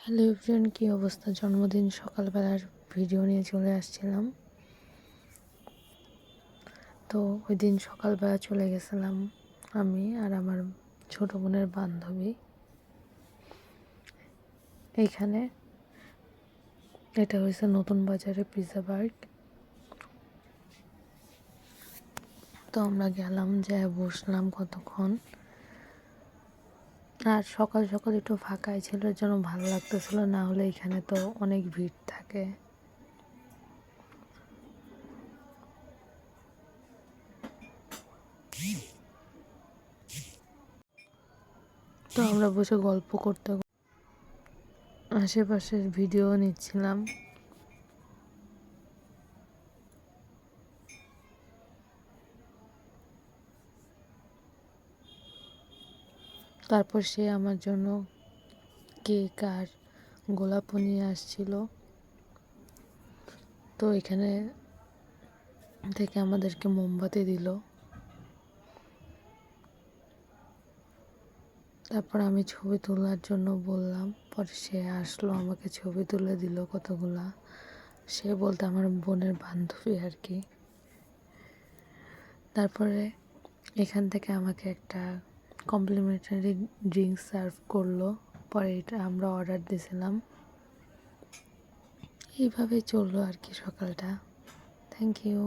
Hello everyone, কী অবস্থা? জন্মদিন সকালবেলার ভিডিও নিয়ে চলে আসছিলাম। তো ওই দিন সকালবেলা চলে গেছিলাম আমি আর আমার ছোট বোনের বান্ধবী এইখানে। এটা হয়েছে নতুন বাজারে পিৎজা বার্গ। তো আমরা গেলাম, যে বসলাম কতক্ষণ। আর সকাল সকাল একটু ফাঁকাই ছিল, এর জন্য ভালো লাগতেছিল, না হলে এখানে তো অনেক ভিড় থাকে। তো আমরা বসে গল্প করতে আশেপাশের ভিডিও নিচ্ছিলাম। তারপর সে আমার জন্য কেক আর গোলাপও নিয়ে আসছিল। তো এখানে থেকে আমাদেরকে মোমবাতি দিল। তারপর আমি ছবি তোলার জন্য বললাম, পরে সে আসলো, আমাকে ছবি তুলে দিল কতগুলা। সে বলতে আমার বোনের বান্ধবী আর কি। তারপরে এখান থেকে আমাকে একটা কমপ্লিমেন্টারি ড্রিঙ্ক সার্ভ করলো। পরে এটা আমরা অর্ডার দিয়েছিলাম। এইভাবেই চললো আর কি সকালটা। Thank you.